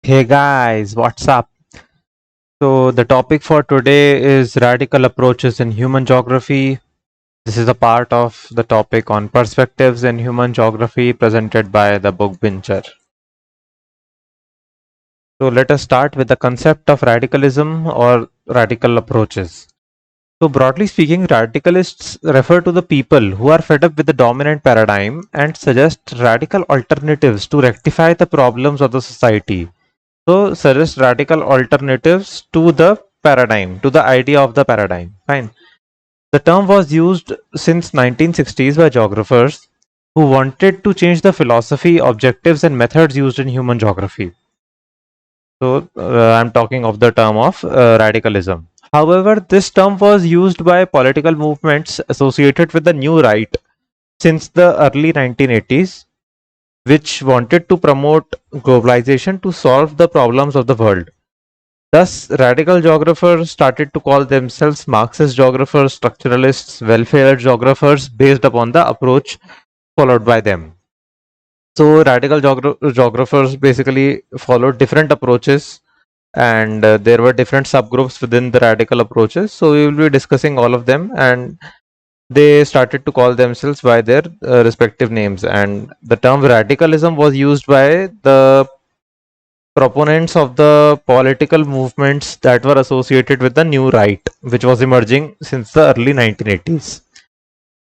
Hey guys, what's up? So, the topic for today is radical approaches in human geography. This is a part of the topic on perspectives in human geography presented by the book Bincher. So, let us start with the concept of radicalism or radical approaches. So, broadly speaking, radicalists refer to the people who are fed up with the dominant paradigm and suggest radical alternatives to rectify the problems of the society. So suggest radical alternatives to the paradigm, to the idea of the paradigm. Fine. The term was used since 1960s by geographers who wanted to change the philosophy, objectives, and methods used in human geography. So I'm talking of the term of radicalism. However, this term was used by political movements associated with the new right since the early 1980s, which wanted to promote globalization to solve the problems of the world. Thus, radical geographers started to call themselves Marxist geographers, structuralists, welfare geographers based upon the approach followed by them. So, radical geographers basically followed different approaches, and there were different subgroups within the radical approaches. So, we will be discussing all of them, and they started to call themselves by their respective names. And the term radicalism was used by the proponents of the political movements that were associated with the new right, which was emerging since the early 1980s.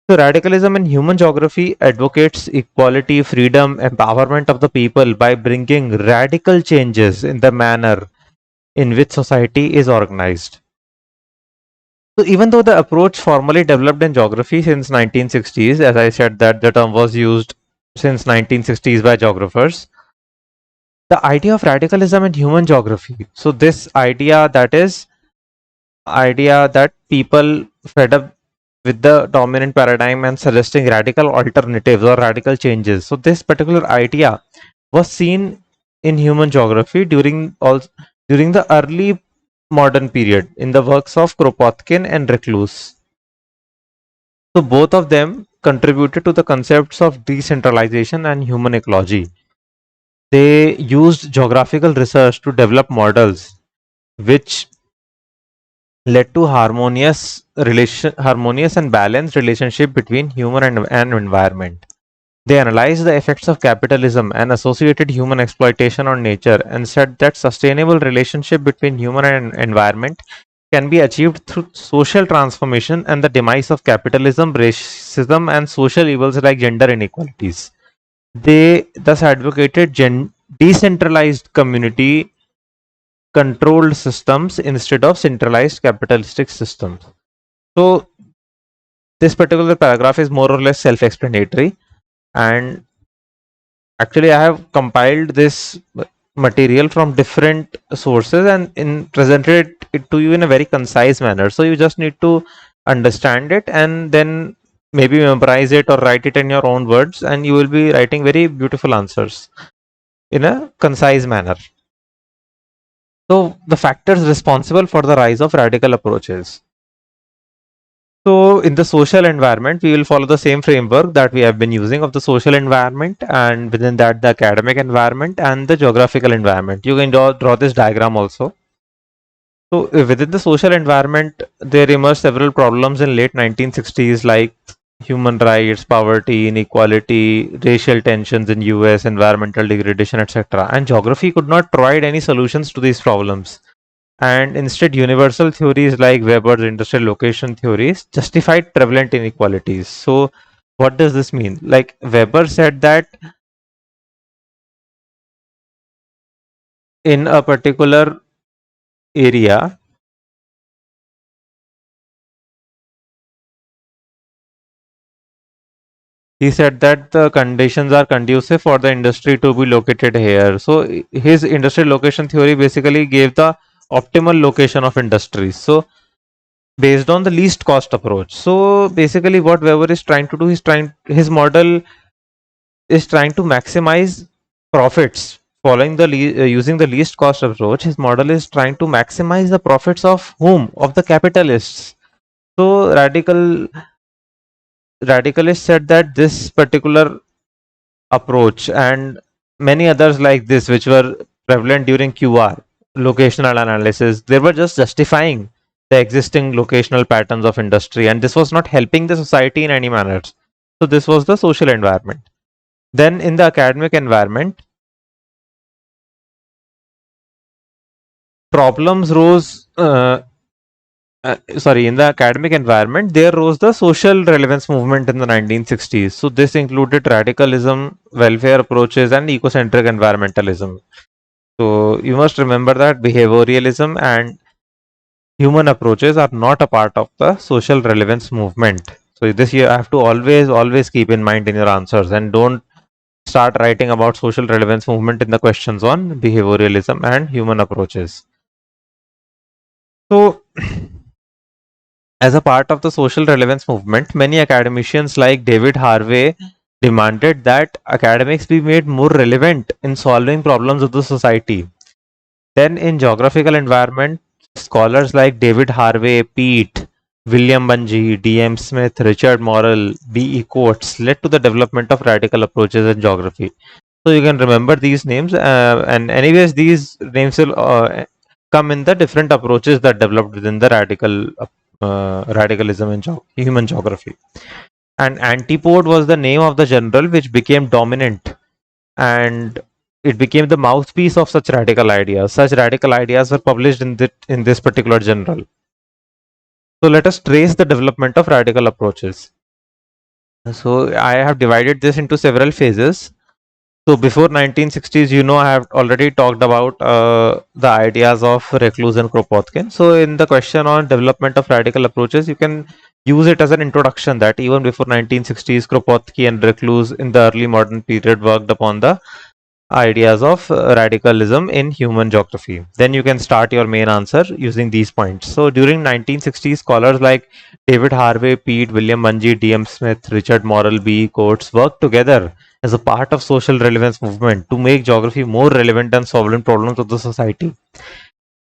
So, radicalism in human geography advocates equality, freedom, empowerment of the people by bringing radical changes in the manner in which society is organized. So, even though the approach formally developed in geography since 1960s, as I said that the term was used since 1960s by geographers, the idea of radicalism in human geography. So this idea that people fed up with the dominant paradigm and suggesting radical alternatives or radical changes. So this particular idea was seen in human geography during the early modern period in the works of Kropotkin and Reclus. So both of them contributed to the concepts of decentralization and human ecology. They used geographical research to develop models which led to harmonious and balanced relationship between human and environment. They analyzed the effects of capitalism and associated human exploitation on nature and said that sustainable relationship between human and environment can be achieved through social transformation and the demise of capitalism, racism, and social evils like gender inequalities. They thus advocated decentralized community controlled systems instead of centralized capitalistic systems. So, this particular paragraph is more or less self explanatory, and actually, I have compiled this material from different sources and presented it to you in a very concise manner. So, you just need to understand it and then maybe memorize it or write it in your own words, and you will be writing very beautiful answers in a concise manner. So, the factors responsible for the rise of radical approaches. So, in the social environment, we will follow the same framework that we have been using of the social environment, and within that, the academic environment and the geographical environment. You can draw this diagram also. So, within the social environment, there emerged several problems in late 1960s, like human rights, poverty, inequality, racial tensions in US, environmental degradation, etc. And geography could not provide any solutions to these problems, and instead universal theories like Weber's industrial location theories justified prevalent inequalities. So what does this mean? Like Weber said that in a particular area, he said that the conditions are conducive for the industry to be located here. So his industrial location theory basically gave the optimal location of industries. So based on the least cost approach. So basically what Weber is trying to do, his model is trying to maximize profits following the using the least cost approach. His model is trying to maximize the profits of whom? Of the capitalists. So radicalists said that this particular approach and many others like this, which were prevalent during QR, locational analysis. They were just justifying the existing locational patterns of industry, and this was not helping the society in any manner. So this was the social environment. Then in the academic environment, problems rose. In the academic environment, there rose the social relevance movement in the 1960s. So this included radicalism, welfare approaches, and ecocentric environmentalism. So you must remember that behavioralism and human approaches are not a part of the social relevance movement. So this you have to always keep in mind in your answers, and don't start writing about social relevance movement in the questions on behavioralism and human approaches. So as a part of the social relevance movement, many academicians like David Harvey demanded that academics be made more relevant in solving problems of the society. Then in geographical environment, scholars like David Harvey, Pete, William Bungie, D.M. Smith, Richard Morrell, B.E. Coates led to the development of radical approaches in geography. So you can remember these names, and anyways, these names will come in the different approaches that developed within the radicalism in human geography. And Antipode was the name of the general which became dominant, and it became the mouthpiece of such radical ideas. Such radical ideas were published in this particular journal. So let us trace the development of radical approaches. So I have divided this into several phases. So before 1960s, I have already talked about the ideas of Reclus and Kropotkin. So in the question on development of radical approaches, you can use it as an introduction that even before 1960s, Kropotkin and Reclus in the early modern period worked upon the ideas of radicalism in human geography. Then you can start your main answer using these points. So during 1960s, scholars like David Harvey, Pete, William Bungie, D.M. Smith, Richard Morrell, B. Coates worked together as a part of social relevance movement to make geography more relevant and solving problems of the society.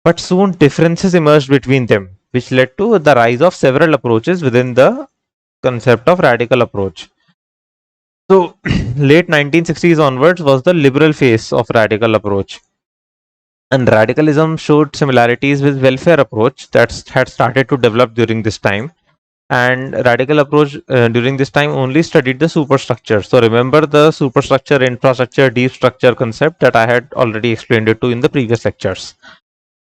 But soon differences emerged between them, which led to the rise of several approaches within the concept of radical approach. So, late 1960s onwards was the liberal phase of radical approach. And radicalism showed similarities with welfare approach that had started to develop during this time. And radical approach during this time only studied the superstructure. So remember the superstructure, infrastructure, deep structure concept that I had already explained it to in the previous lectures.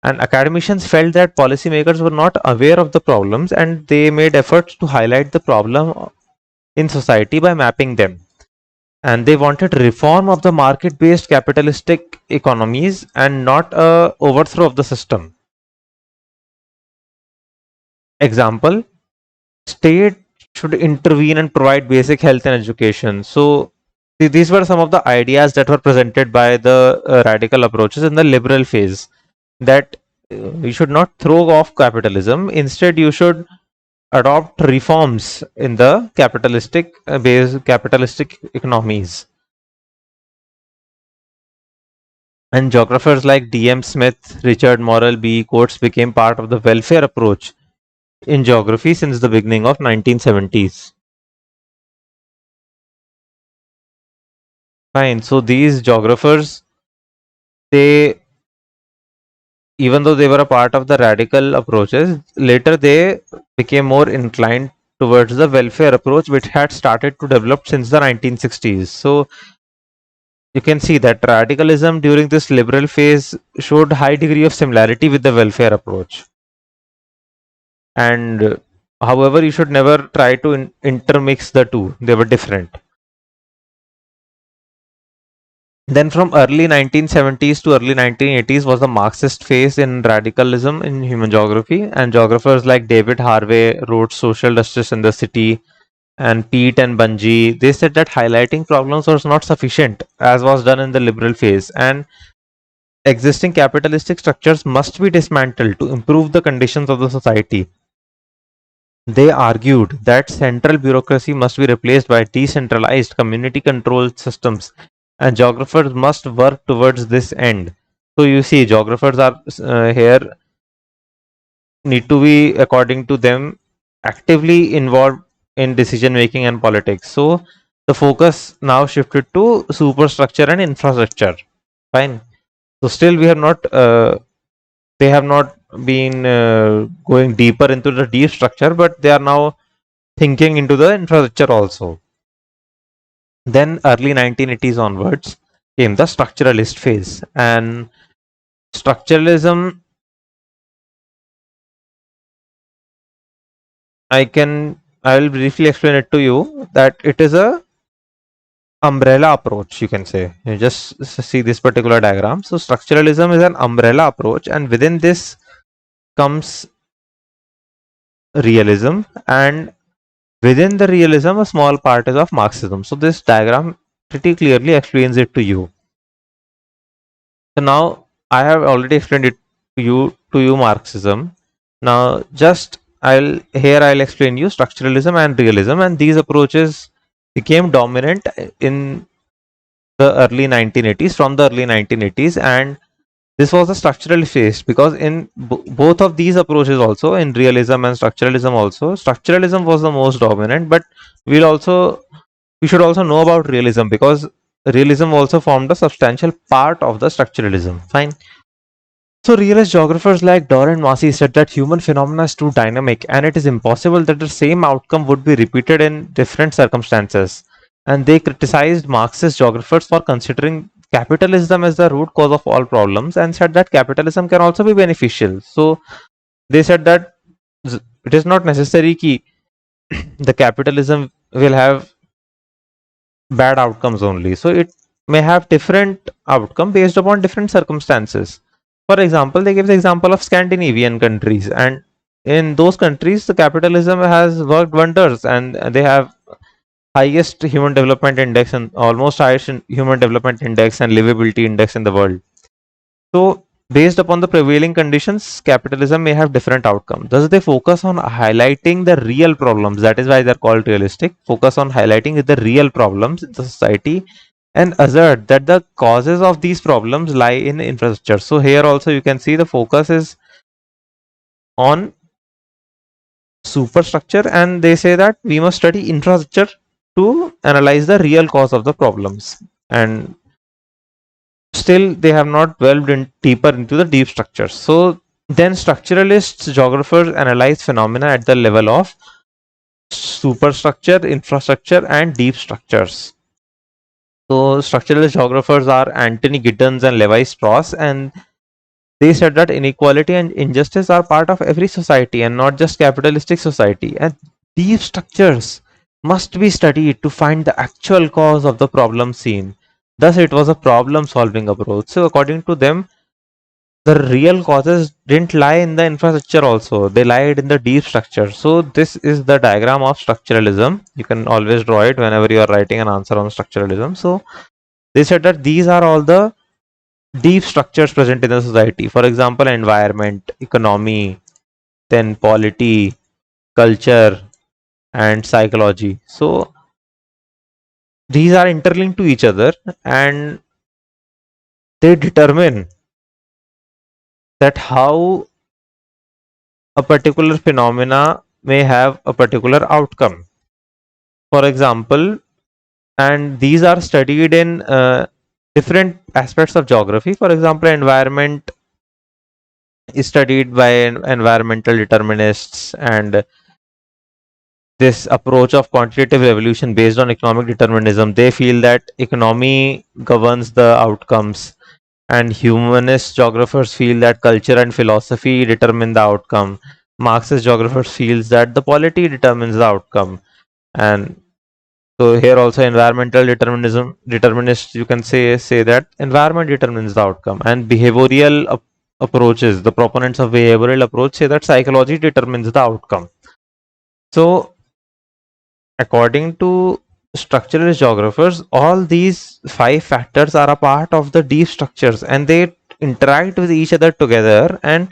And academicians felt that policymakers were not aware of the problems, and they made efforts to highlight the problem in society by mapping them. And they wanted reform of the market-based capitalistic economies and not a overthrow of the system. Example, state should intervene and provide basic health and education. So these were some of the ideas that were presented by the radical approaches in the liberal phase, that you should not throw off capitalism. Instead, you should adopt reforms in the capitalistic economies. And geographers like D.M. Smith, Richard Morrell, B. Coates became part of the welfare approach in geography since the beginning of 1970s. Fine. So these geographers, they, even though they were a part of the radical approaches, later they became more inclined towards the welfare approach, which had started to develop since the 1960s. So you can see that radicalism during this liberal phase showed high degree of similarity with the welfare approach. And however, you should never try to intermix the two. They were different. Then from early 1970s to early 1980s was the Marxist phase in radicalism in human geography, and geographers like David Harvey wrote Social Justice in the City, and Pete and Bungie, they said that highlighting problems was not sufficient, as was done in the liberal phase, and existing capitalistic structures must be dismantled to improve the conditions of the society. They argued that central bureaucracy must be replaced by decentralized community controlled systems, and geographers must work towards this end. So you see, geographers are here need to be, according to them, actively involved in decision making and politics. So the focus now shifted to superstructure and infrastructure. Fine. So still we have not they have not been going deeper into the deep structure, but they are now thinking into the infrastructure also. Then early 1980s onwards came the structuralist phase, and structuralism, I will briefly explain it to you that it is a umbrella approach, you can say. You just see this particular diagram. So structuralism is an umbrella approach, and within this comes realism, and within the realism a small part is of Marxism. So this diagram pretty clearly explains it to you. So now I have already explained it to you Marxism. Now just I'll explain you structuralism and realism, and these approaches became dominant in the early 1980s, from the early 1980s, and this was a structural phase, because in both of these approaches, also in realism and structuralism, also structuralism was the most dominant, but we should also know about realism, because realism also formed a substantial part of the structuralism. Fine. So realist geographers like Dorr and Massey said that human phenomena is too dynamic and it is impossible that the same outcome would be repeated in different circumstances. And they criticized Marxist geographers for considering capitalism as the root cause of all problems, and said that capitalism can also be beneficial. So they said that it is not necessary that the capitalism will have bad outcomes only. So it may have different outcome based upon different circumstances. For example, they give the example of Scandinavian countries, and in those countries, the capitalism has worked wonders, and they have highest human development index and almost highest human development index and livability index in the world. So, based upon the prevailing conditions, capitalism may have different outcomes. Thus, they focus on highlighting the real problems. That is why they're called realistic. Focus on highlighting the real problems in the society and assert that the causes of these problems lie in infrastructure. So, here also you can see the focus is on superstructure, and they say that we must study infrastructure to analyze the real cause of the problems. And still they have not delved in deeper into the deep structures. So then structuralists, geographers analyze phenomena at the level of superstructure, infrastructure, and deep structures. So structuralist geographers are Anthony Giddens and Levi Strauss, and they said that inequality and injustice are part of every society and not just capitalistic society. And these structures must be studied to find the actual cause of the problem seen. Thus, it was a problem solving approach. So, according to them, the real causes didn't lie in the infrastructure also, they lied in the deep structure. So, this is the diagram of structuralism. You can always draw it whenever you are writing an answer on structuralism. So, they said that these are all the deep structures present in the society. For example, environment, economy, then polity, culture, and psychology. So these are interlinked to each other, and they determine that how a particular phenomena may have a particular outcome. For example, and these are studied in different aspects of geography. For example, environment is studied by environmental determinists, and this approach of quantitative evolution based on economic determinism, they feel that economy governs the outcomes, and humanist geographers feel that culture and philosophy determine the outcome. Marxist geographers feels that the polity determines the outcome. And so here also environmental determinists, you can say that environment determines the outcome, and behavioral approaches, the proponents of behavioral approach say that psychology determines the outcome. So according to structural geographers, all these five factors are a part of the deep structures, and they interact with each other together, and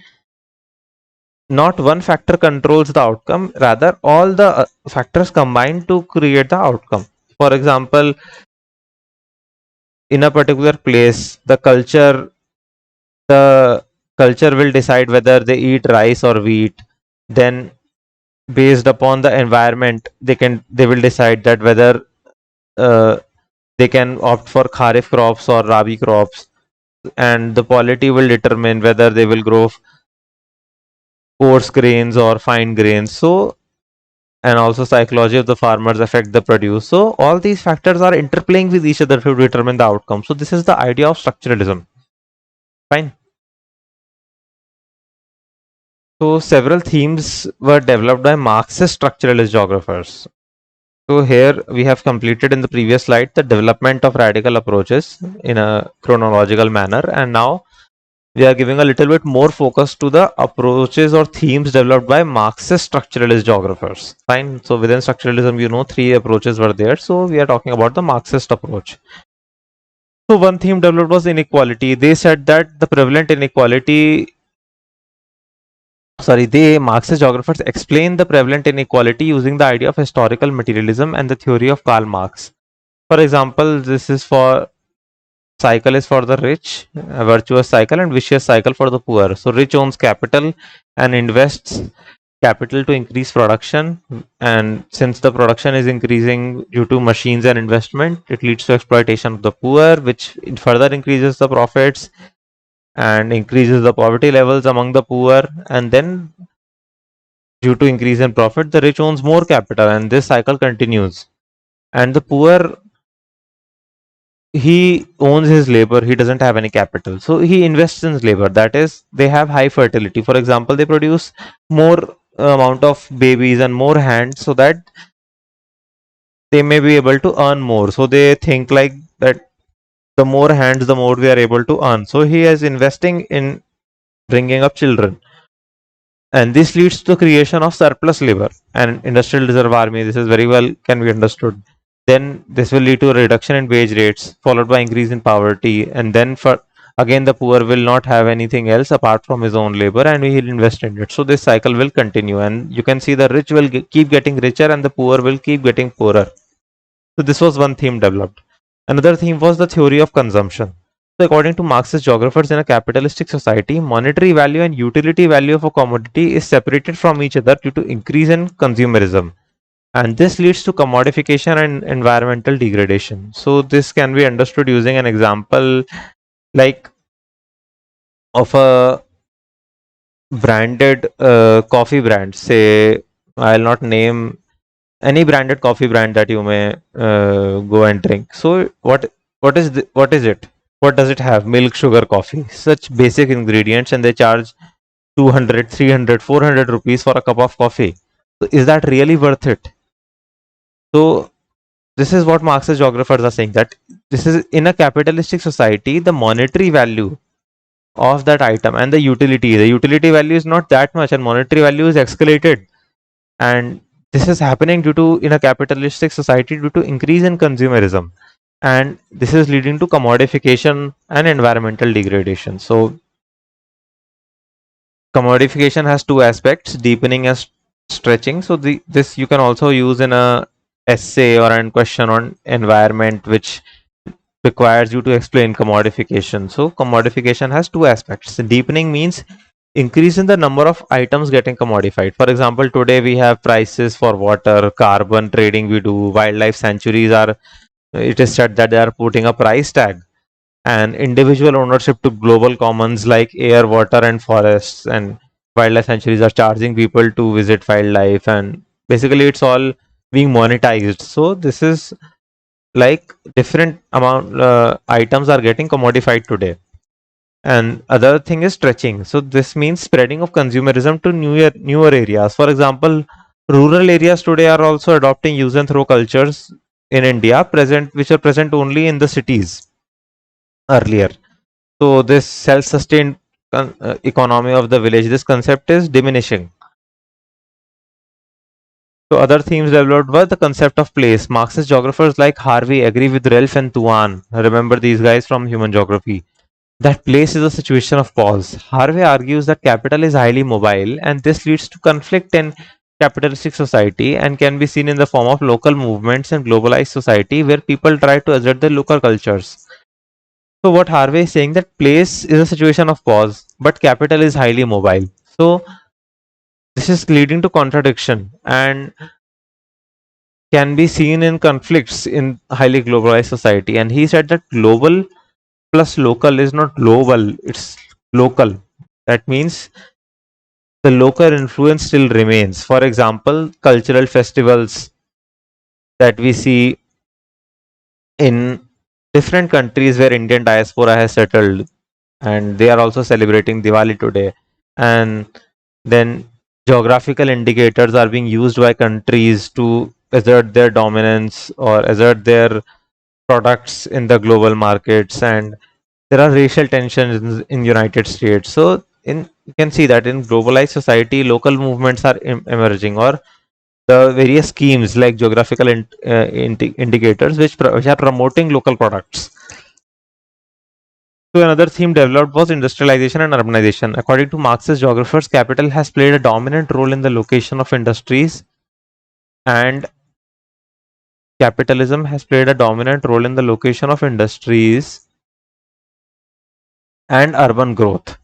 not one factor controls the outcome, rather all the factors combine to create the outcome. For example, in a particular place, the culture will decide whether they eat rice or wheat. Then based upon the environment, they will decide that whether uh, they can opt for kharif crops or rabi crops. and the quality will determine whether they will grow coarse grains or fine grains. So, and also psychology of the farmers affect the produce. So all these factors are interplaying with each other to determine the outcome. So this is the idea of structuralism. Fine. So several themes were developed by Marxist structuralist geographers. So here we have completed in the previous slide the development of radical approaches in a chronological manner, and now we are giving a little bit more focus to the approaches or themes developed by Marxist structuralist geographers. Fine. So within structuralism, you know, three approaches were there. So we are talking about the Marxist approach. So one theme developed was inequality. They said that the prevalent inequality, Marxist geographers explain the prevalent inequality using the idea of historical materialism and the theory of Karl Marx. For example, this is for cycle is for the rich, a virtuous cycle, and vicious cycle for the poor. So rich owns capital and invests capital to increase production, and since the production is increasing due to machines and investment, it leads to exploitation of the poor, which further increases the profits and increases the poverty levels among the poor, and then due to increase in profit the rich owns more capital and this cycle continues, and the poor, he owns his labor, he doesn't have any capital, so he invests in his labor. That is, they have high fertility. For example, they produce more amount of babies and more hands so that they may be able to earn more. So they think like that the more hands the more we are able to earn. So he is investing in bringing up children, and this leads to the creation of surplus labor and industrial reserve army. This is very well can be understood. Then this will lead to a reduction in wage rates followed by increase in poverty, and then for again the poor will not have anything else apart from his own labor and he will invest in it. So this cycle will continue, and you can see the rich will keep getting richer and the poor will keep getting poorer. So this was one theme developed. Another theme was the theory of consumption. So according to Marxist geographers, in a capitalistic society, monetary value and utility value of a commodity is separated from each other due to increase in consumerism. And this leads to commodification and environmental degradation. So this can be understood using an example like of a branded coffee brand. Say, I'll not name any branded coffee brand that you may go and drink. So what is it? What does it have? Milk, sugar, coffee. Such basic ingredients, and they charge 200, 300, 400 rupees for a cup of coffee. So is that really worth it? So this is what Marxist geographers are saying, that this is in a capitalistic society, the monetary value of that item and the utility value is not that much, and monetary value is escalated. And this is happening due to in a capitalistic society due to increase in consumerism, and this is leading to commodification and environmental degradation. So commodification has two aspects, deepening and stretching. So this you can also use in a essay or a question on environment which requires you to explain commodification. So commodification has two aspects. Deepening means increase in the number of items getting commodified. For example, today we have prices for water, carbon trading we do, wildlife sanctuaries are, it is said that they are putting a price tag, and individual ownership to global commons like air, water and forests, and wildlife sanctuaries are charging people to visit wildlife, and basically it's all being monetized. So this is like different amount items are getting commodified today. And other thing is stretching. So this means spreading of consumerism to newer areas. For example, rural areas today are also adopting use and throw cultures in India, present which are present only in the cities earlier. So this self-sustained economy of the village, this concept is diminishing. So other themes developed were the concept of place. Marxist geographers like Harvey agree with Relf and Tuan. Remember these guys from Human Geography. That place is a situation of pause. Harvey argues that capital is highly mobile, and this leads to conflict in capitalistic society and can be seen in the form of local movements and globalized society where people try to assert their local cultures. So what Harvey is saying, that place is a situation of pause, but capital is highly mobile. So this is leading to contradiction and can be seen in conflicts in highly globalized society. And he said that global plus local is not global, it's local. That means the local influence still remains. For example, cultural festivals that we see in different countries where Indian diaspora has settled, and they are also celebrating Diwali today. And then geographical indicators are being used by countries to assert their dominance or assert their products in the global markets. And there are racial tensions in United States. So in you can see that in globalized society, local movements are emerging, or the various schemes like geographical indicators which are promoting local products. So another theme developed was industrialization and urbanization. According to Marxist geographers, capital has played a dominant role in the location of industries, and capitalism has played a dominant role in the location of industries and urban growth.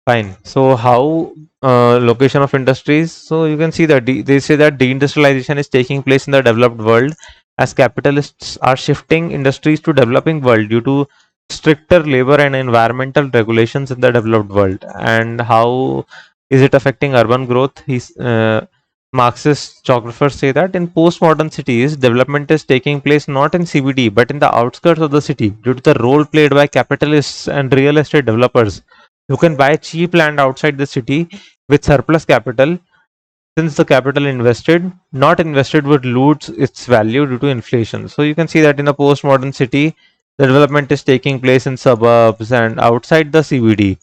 Fine. So how location of industries? So you can see that they say that deindustrialization is taking place in the developed world as capitalists are shifting industries to developing world due to stricter labor and environmental regulations in the developed world. And how is it affecting urban growth? Marxist geographers say that in postmodern cities, development is taking place not in CBD but in the outskirts of the city due to the role played by capitalists and real estate developers who can buy cheap land outside the city with surplus capital. Since the capital not invested would lose its value due to inflation. So you can see that in a postmodern city, the development is taking place in suburbs and outside the CBD.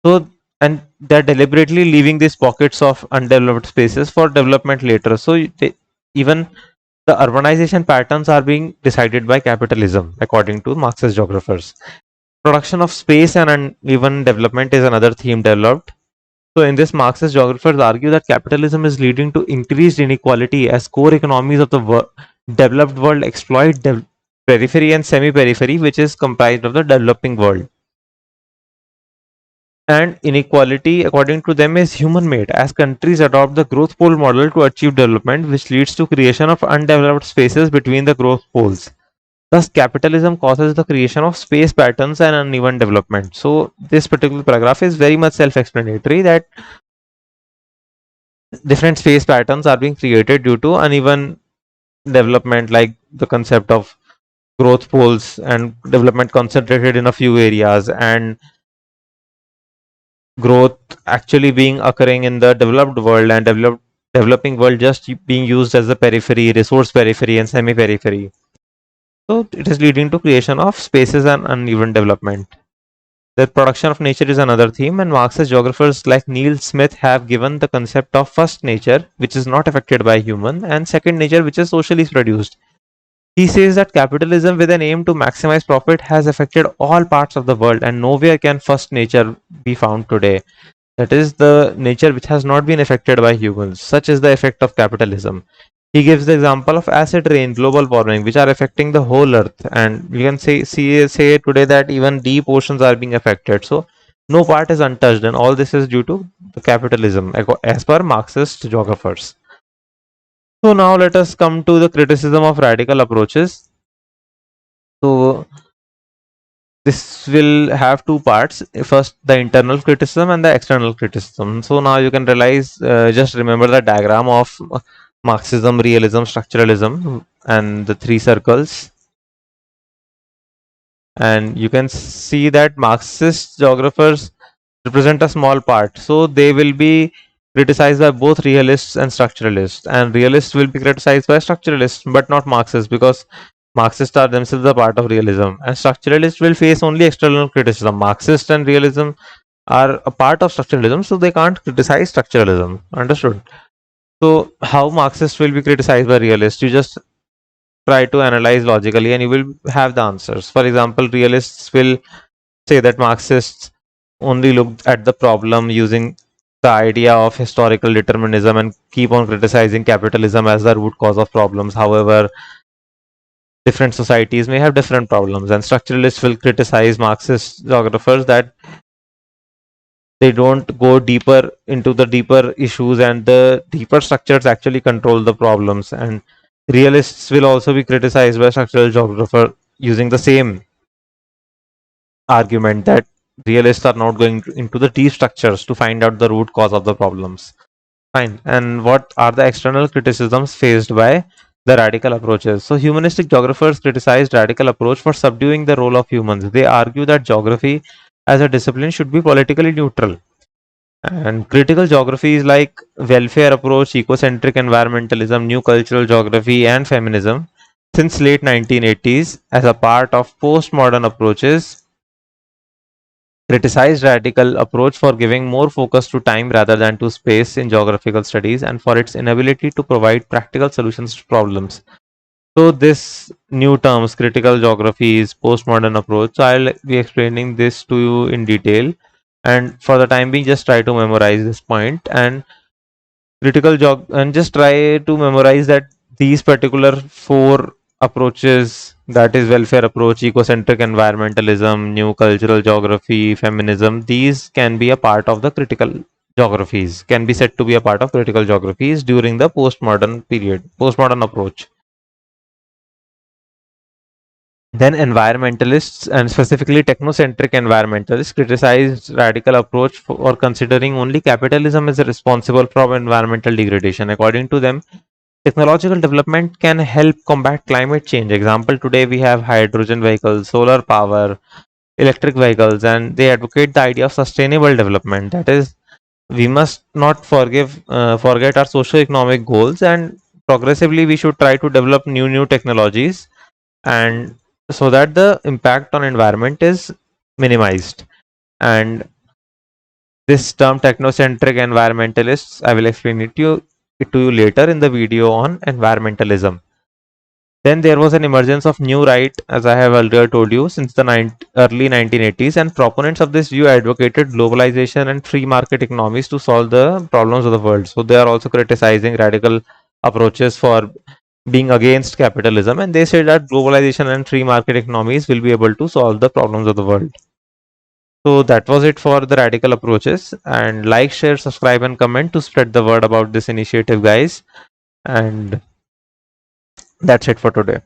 So, and they're deliberately leaving these pockets of undeveloped spaces for development later. So even the urbanization patterns are being decided by capitalism, according to Marxist geographers. Production of space and uneven development is another theme developed. So, in this, Marxist geographers argue that capitalism is leading to increased inequality as core economies of the developed world exploit periphery and semi periphery, which is comprised of the developing world. And inequality, according to them, is human made as countries adopt the growth pole model to achieve development, which leads to creation of undeveloped spaces between the growth poles. Thus, capitalism causes the creation of space patterns and uneven development. So, this particular paragraph is very much self explanatory that different space patterns are being created due to uneven development, like the concept of growth poles and development concentrated in a few areas, and growth actually being occurring in the developed world and developing world just being used as a periphery, resource periphery, and semi periphery. So it is leading to creation of spaces and uneven development. The production of nature is another theme, and Marxist geographers like Neil Smith have given the concept of first nature, which is not affected by human, and second nature, which is socially produced. He says that capitalism, with an aim to maximize profit, has affected all parts of the world, and nowhere can first nature be found today. That is the nature which has not been affected by humans. Such is the effect of capitalism. He gives the example of acid rain, global warming, which are affecting the whole earth. And you can say today that even deep oceans are being affected. So no part is untouched, and all this is due to the capitalism, as per Marxist geographers. So now let us come to the criticism of radical approaches. So this will have two parts. First, the internal criticism and the external criticism. So now you can realize, just remember the diagram of Marxism, realism, structuralism, and the three circles. And you can see that Marxist geographers represent a small part. So they will be criticized by both realists and structuralists, and realists will be criticized by structuralists, but not Marxists, because Marxists are themselves a part of realism, and structuralists will face only external criticism. Marxist and realism are a part of structuralism, so they can't criticize structuralism. Understood? So, how Marxists will be criticized by realists? You just try to analyze logically and you will have the answers. For example, realists will say that Marxists only looked at the problem using the idea of historical determinism and keep on criticizing capitalism as the root cause of problems. However, different societies may have different problems, and structuralists will criticize Marxist geographers that they don't go deeper into the deeper issues, and the deeper structures actually control the problems. And realists will also be criticized by structural using the same argument that realists are not going into the deep structures to find out the root cause of the problems. Fine. And what are the external criticisms faced by the radical approaches? So, humanistic geographers criticized radical approach for subduing the role of humans. They argue that geography as a discipline should be politically neutral. And critical geographies like welfare approach, ecocentric environmentalism, new cultural geography, and feminism since late 1980s as a part of postmodern approaches criticized radical approach for giving more focus to time rather than to space in geographical studies and for its inability to provide practical solutions to problems. So this new terms, critical geographies, postmodern approach, so I'll be explaining this to you in detail. And for the time being, just try to memorize this point and and just try to memorize that these particular four approaches, that is welfare approach, ecocentric environmentalism, new cultural geography, feminism, these can be a part of the critical geographies, can be said to be a part of critical geographies during the postmodern period, postmodern approach. Then environmentalists and specifically technocentric environmentalists criticized radical approach for considering only capitalism as responsible for environmental degradation. According to them, technological development can help combat climate change. Example, today we have hydrogen vehicles, solar power, electric vehicles, and they advocate the idea of sustainable development. That is, we must not forget our socio-economic goals, and progressively we should try to develop new technologies, and so that the impact on environment is minimized. And this term technocentric environmentalists, I will explain it to you later in the video on environmentalism. Then there was an emergence of new right, as I have earlier told you, since the early 1980s, and proponents of this view advocated globalization and free market economies to solve the problems of the world. So they are also criticizing radical approaches for being against capitalism, and they say that globalization and free market economies will be able to solve the problems of the world. So that was it for the radical approaches. And like, share, subscribe, and comment to spread the word about this initiative, guys. And that's it for today.